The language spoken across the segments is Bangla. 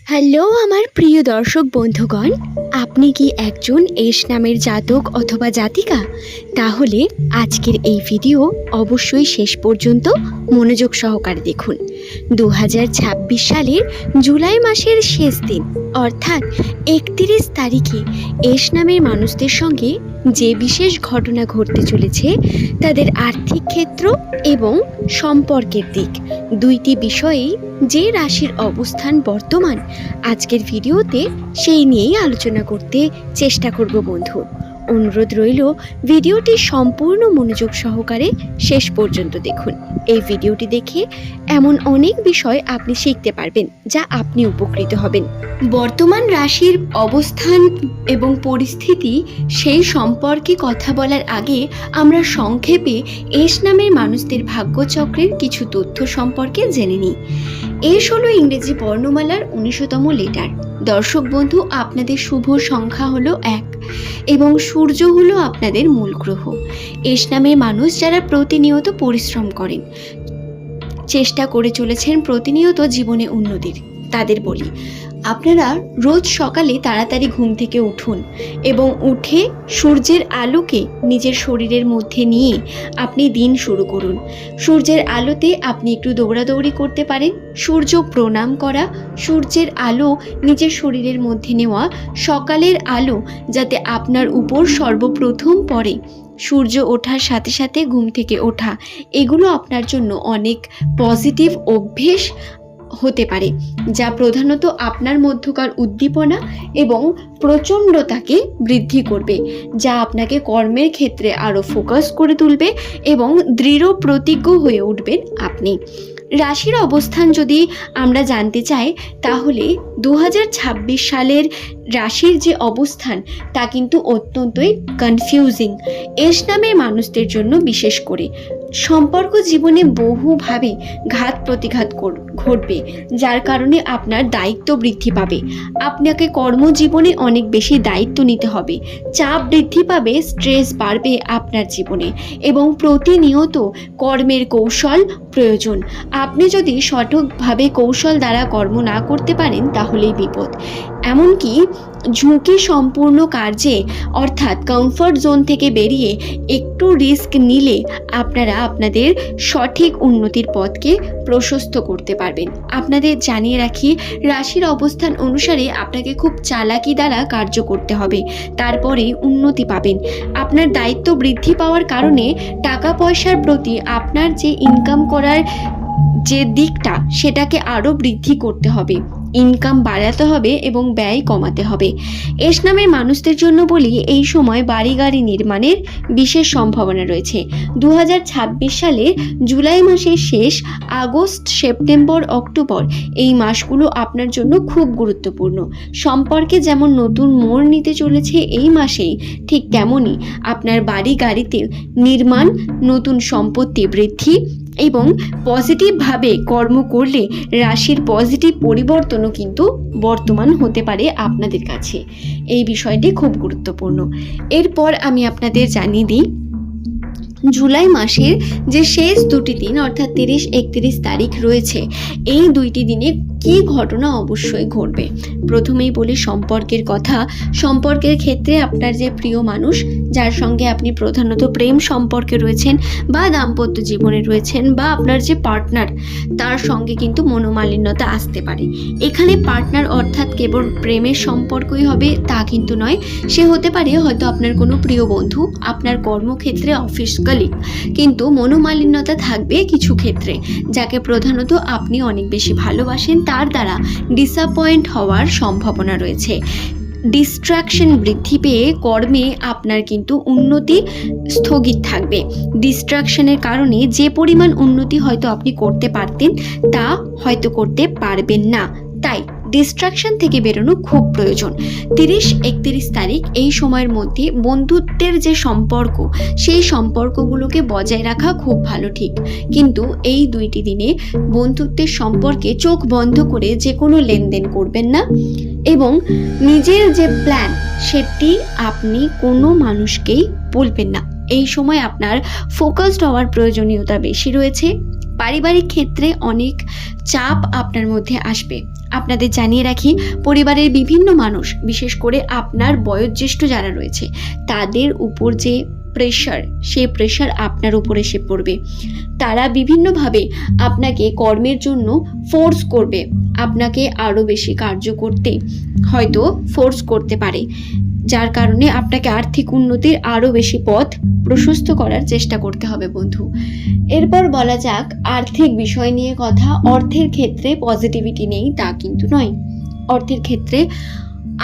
হ্যালো আমার প্রিয় দর্শক বন্ধুগণ, আপনি কি একজন এস নামের জাতক অথবা জাতিকা? তাহলে আজকের এই ভিডিও অবশ্যই শেষ পর্যন্ত মনোযোগ সহকারে দেখুন। 2026 সালের জুলাই মাসের শেষ দিন অর্থাৎ 31 তারিখে এস নামের মানুষদের সঙ্গে যে বিশেষ ঘটনা ঘটতে চলেছে তাদের আর্থিক ক্ষেত্র এবং সম্পর্কের দিক দুইটি বিষয়েই যে রাশির অবস্থান বর্তমান আজকের ভিডিওতে সেই নিয়েই আলোচনা করতে চেষ্টা করব বন্ধু। অনুরোধ রইল ভিডিওটি সম্পূর্ণ মনোযোগ সহকারে শেষ পর্যন্ত দেখুন। এই ভিডিওটি দেখে এমন অনেক বিষয় আপনি শিখতে পারবেন যা আপনি উপকৃত হবেন। বর্তমান রাশির অবস্থান এবং পরিস্থিতি সেই সম্পর্কে কথা বলার আগে আমরা সংক্ষেপে এস নামের মানুষদের ভাগ্যচক্রের কিছু তথ্য সম্পর্কে জেনে নিই। এস হলো ইংরেজি বর্ণমালার 19তম লেটার। দর্শক বন্ধু, আপনাদের শুভ সংখ্যা হলো 1 এবং সূর্য হলো আপনাদের মূল গ্রহ। এস নামের মানুষ যারা প্রতিনিয়ত পরিশ্রম করেন, চেষ্টা করে চলেছেন প্রতিনিয়ত জীবনে উন্নতির, তাদের বলি আপনারা রোজ সকালে তাড়াতাড়ি ঘুম থেকে উঠুন এবং উঠে সূর্যের আলোকে নিজের শরীরের মধ্যে নিয়ে আপনি দিন শুরু করুন। সূর্যের আলোতে আপনি একটু দৌড়াদৌড়ি করতে পারেন। সূর্য প্রণাম করা, সূর্যের আলো নিজের শরীরের মধ্যে নেওয়া, সকালের আলো যাতে আপনার উপর সর্বপ্রথম পড়ে, সূর্য ওঠার সাথে সাথে ঘুম থেকে ওঠা, এগুলো আপনার জন্য অনেক পজিটিভ অভ্যেস হতে পারে যা প্রধানত আপনার মধ্যকার উদ্দীপনা এবং প্রচণ্ডতাকে বৃদ্ধি করবে, যা আপনাকে কর্মের ক্ষেত্রে আরও ফোকাস করে তুলবে এবং দৃঢ় প্রতিজ্ঞ হয়ে উঠবেন আপনি। রাশির অবস্থান যদি আমরা জানতে চাই তাহলে 2026 সালের রাশির যে অবস্থান তা কিন্তু অত্যন্তই কনফিউজিং এস নামের মানুষদের জন্য। বিশেষ করে সম্পর্ক জীবনে বহুভাবে ঘাত প্রতিঘাত ঘটবে, যার কারণে আপনার দায়িত্ব বৃদ্ধি পাবে। আপনাকে কর্মজীবনে অনেক বেশি দায়িত্ব নিতে হবে, চাপ বৃদ্ধি পাবে, স্ট্রেস বাড়বে আপনার জীবনে এবং প্রতিনিয়ত কর্মের কৌশল প্রয়োজন। আপনি যদি সঠিকভাবে কৌশল দ্বারা কর্ম না করতে পারেন তাহলেই বিপদ। এমনকি ঝুঁকি সম্পূর্ণ কার্যে অর্থাৎ কমফর্ট জোন থেকে বেরিয়ে একটু রিস্ক নিলে আপনারা আপনাদের সঠিক উন্নতির পথকে প্রশস্ত করতে পারবেন। আপনাদের জানিয়ে রাখি, রাশির অবস্থান অনুসারে আপনাকে খুব চালাকি দ্বারা কার্য করতে হবে, তারপরে উন্নতি পাবেন। আপনার দায়িত্ব বৃদ্ধি পাওয়ার কারণে টাকা পয়সার প্রতি আপনার যে ইনকাম করার যে দিকটা সেটাকে আরও বৃদ্ধি করতে হবে, ইনকাম বাড়াতে হবে এবং ব্যয় কমাতে হবে। এস নামের মানুষদের জন্য বলি, এই সময় বাড়ি গাড়ি নির্মাণের বিশেষ সম্ভাবনা রয়েছে। 2026 সালের জুলাই মাসের শেষ, আগস্ট, সেপ্টেম্বর, অক্টোবর এই মাসগুলো আপনার জন্য খুব গুরুত্বপূর্ণ। সম্পর্কে যেমন নতুন মোড় নিতে চলেছে এই মাসেই, ঠিক তেমনই আপনার বাড়ি গাড়িতে নির্মাণ, নতুন সম্পত্তি বৃদ্ধি এবং পজিটিভভাবে কর্ম করলে রাশির পজিটিভ পরিবর্তনও কিন্তু বর্তমান হতে পারে আপনাদের কাছে। এই বিষয়টি খুব গুরুত্বপূর্ণ। এরপর আমি আপনাদের জানিয়ে দিই, জুলাই মাসের যে শেষ দুটি দিন অর্থাৎ 30-31 তারিখ রয়েছে, এই দুইটি দিনে কি ঘটনা অবশ্যই ঘটবে। প্রথমেই বলি সম্পর্কের কথা। সম্পর্কের ক্ষেত্রে আপনার যে প্রিয় মানুষ, যার সঙ্গে আপনি প্রধানত প্রেম সম্পর্কে রয়েছেন বা দাম্পত্য জীবনে রয়েছেন বা আপনার যে পার্টনার, তার সঙ্গে কিন্তু মনোমালিন্যতা আসতে পারে। এখানে পার্টনার অর্থাৎ কেবল প্রেমের সম্পর্কই হবে তা কিন্তু নয়, সে হতে পারে হয়তো আপনার কোনো প্রিয় বন্ধু, আপনার কর্মক্ষেত্রে অফিস কলিগ, কিন্তু মনোমালিন্যতা থাকবে কিছু ক্ষেত্রে, যাকে প্রধানত আপনি অনেক বেশি ভালোবাসেন, তার দ্বারা ডিসঅ্যাপয়েন্ট হওয়ার সম্ভাবনা রয়েছে। ডিস্ট্রাকশন বৃদ্ধি পেয়ে কর্মে আপনার কিন্তু উন্নতি স্থগিত থাকবে। ডিস্ট্রাকশনের কারণে যে পরিমাণ উন্নতি হয়তো আপনি করতে পারতেন তা হয়তো করতে পারবেন না, তাই ডিস্ট্রাকশন থেকে বেরোনো খুব প্রয়োজন। 30-31 তারিখ এই সময়ের মধ্যে বন্ধুত্বের যে সম্পর্ক, সেই সম্পর্কগুলোকে বজায় রাখা খুব ভালো, ঠিক, কিন্তু এই দুইটি দিনে বন্ধুত্বের সম্পর্কে চোখ বন্ধ করে যে কোনো লেনদেন করবেন না এবং নিজের যে প্ল্যান সেটি আপনি কোনো মানুষকেই বলবেন না। এই সময় আপনার ফোকাসড হওয়ার প্রয়োজনীয়তা বেশি রয়েছে। পারিবারিক ক্ষেত্রে অনেক চাপ আপনার মধ্যে আসবে। আপনাদের জানিয়ে রাখি, পরিবারের বিভিন্ন মানুষ, বিশেষ করে আপনার বয়োজ্যেষ্ঠ যারা রয়েছে, তাদের উপর যে প্রেশার, সেই প্রেশার আপনার উপর এসে পড়বে। তারা বিভিন্নভাবে আপনাকে কর্মের জন্য ফোর্স করবে, আপনাকে আরও বেশি কার্য করতে হয়তো ফোর্স করতে পারে, যার কারণে আপনাকে আর্থিক উন্নতির আরও বেশি পথ প্রশস্ত করার চেষ্টা করতে হবে বন্ধু। এরপর বলা যাক আর্থিক বিষয় নিয়ে কথা। অর্থের ক্ষেত্রে পজিটিভিটি নেই তা কিন্তু নয়। অর্থের ক্ষেত্রে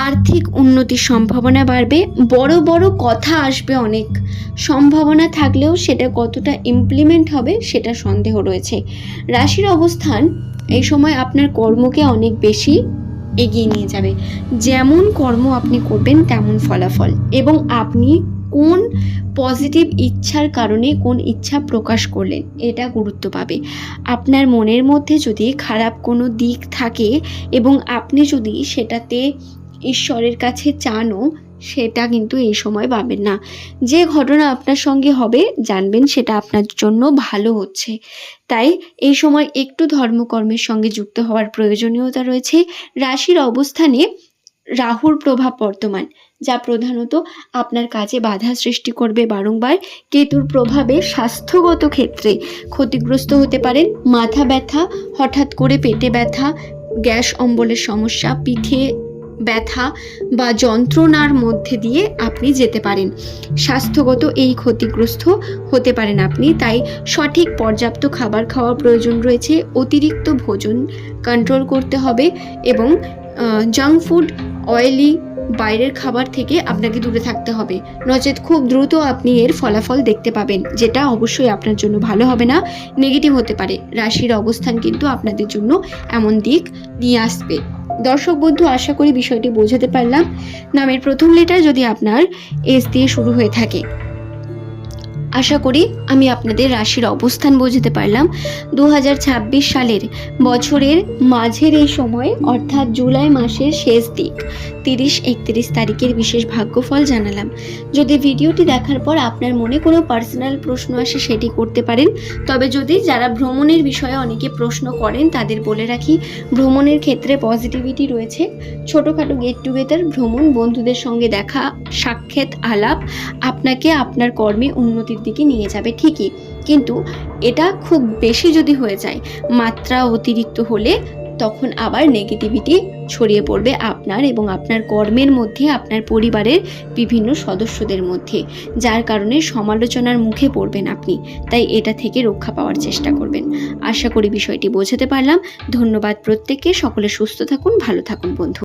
আর্থিক উন্নতির সম্ভাবনা বাড়বে, বড় বড় কথা আসবে, অনেক সম্ভাবনা থাকলেও সেটা কতটা ইমপ্লিমেন্ট হবে সেটা সন্দেহ রয়েছে। রাশির অবস্থান এই সময় আপনার কর্মকে অনেক বেশি এগিয়ে নিয়ে যাবে। যেমন কর্ম আপনি করবেন তেমন ফলাফল, এবং আপনি কোন পজিটিভ ইচ্ছার কারণে কোন ইচ্ছা প্রকাশ করলেন এটা গুরুত্ব পাবে। আপনার মনের মধ্যে যদি খারাপ কোনো দিক থাকে এবং আপনি যদি সেটাতে ঈশ্বরের কাছে চানও, সেটা কিন্তু এই সময় পাবেন না। যে ঘটনা আপনার সঙ্গে হবে জানবেন সেটা আপনার জন্য ভালো হচ্ছে। তাই এই সময় একটু ধর্মকর্মের সঙ্গে যুক্ত হওয়ার প্রয়োজনীয়তা রয়েছে। রাশির অবস্থানে রাহুর প্রভাব বর্তমান, যা প্রধানত আপনার কাজে বাধা সৃষ্টি করবে বারংবার। কেতুর প্রভাবে স্বাস্থ্যগত ক্ষেত্রে ক্ষতিগ্রস্ত হতে পারেন। মাথা ব্যথা, হঠাৎ করে পেটে ব্যথা, গ্যাস অম্বলের সমস্যা, পিঠে ব্যথা বা যন্ত্রণার মধ্যে দিয়ে আপনি যেতে পারেন। স্বাস্থ্যগত এই ক্ষতিগ্রস্ত হতে পারেন আপনি। তাই সঠিক পর্যাপ্ত খাবার খাওয়ার প্রয়োজন রয়েছে। অতিরিক্ত ভোজন কন্ট্রোল করতে হবে এবং জাঙ্ক ফুড, অয়েলি বাইরের খাবার থেকে আপনাকে দূরে থাকতে হবে, নচেত খুব দ্রুত আপনি এর ফলাফল দেখতে পাবেন, যেটা অবশ্যই আপনার জন্য ভালো হবে না, নেগেটিভ হতে পারে। রাশির অবস্থান কিন্তু আপনাদের জন্য এমন দিক নিয়ে আসবে। দর্শক বন্ধু, আশা করি বিষয়টি বোঝাতে পারলাম। নামের প্রথম লেটার যদি আপনার এস দিয়ে শুরু হয়ে থাকে, আশা করি আমি আপনাদের রাশির অবস্থান বোঝাতে পারলাম। 2026 সালের বছরের মাঝের এই সময়, অর্থাৎ জুলাই মাসের শেষ দিক 30-31 তারিখের বিশেষ ভাগ্যফল জানালাম। যদি ভিডিওটি দেখার পর আপনার মনে কোনো পার্সোনাল প্রশ্ন আসে সেটি করতে পারেন। তবে যদি যারা ভ্রমণের বিষয়ে অনেকে প্রশ্ন করেন তাদের বলে রাখি, ভ্রমণের ক্ষেত্রে পজিটিভিটি রয়েছে। ছোটোখাটো গেট টুগেদার, ভ্রমণ, বন্ধুদের সঙ্গে দেখা সাক্ষাৎ আলাপ আপনাকে আপনার কর্মে উন্নতির দিকে নিয়ে যাবে ঠিকই, কিন্তু এটা খুব বেশি যদি হয়ে যায়, মাত্রা অতিরিক্ত হলে তখন আবার নেগেটিভিটি ছড়িয়ে পড়বে আপনার এবং আপনার কর্মের মধ্যে, আপনার পরিবারের বিভিন্ন সদস্যদের মধ্যে, যার কারণে সমালোচনার মুখে পড়বেন আপনি। তাই এটা থেকে রক্ষা পাওয়ার চেষ্টা করবেন। আশা করি বিষয়টি বোঝাতে পারলাম। ধন্যবাদ প্রত্যেককে। সকলে সুস্থ থাকুন, ভালো থাকুন বন্ধু।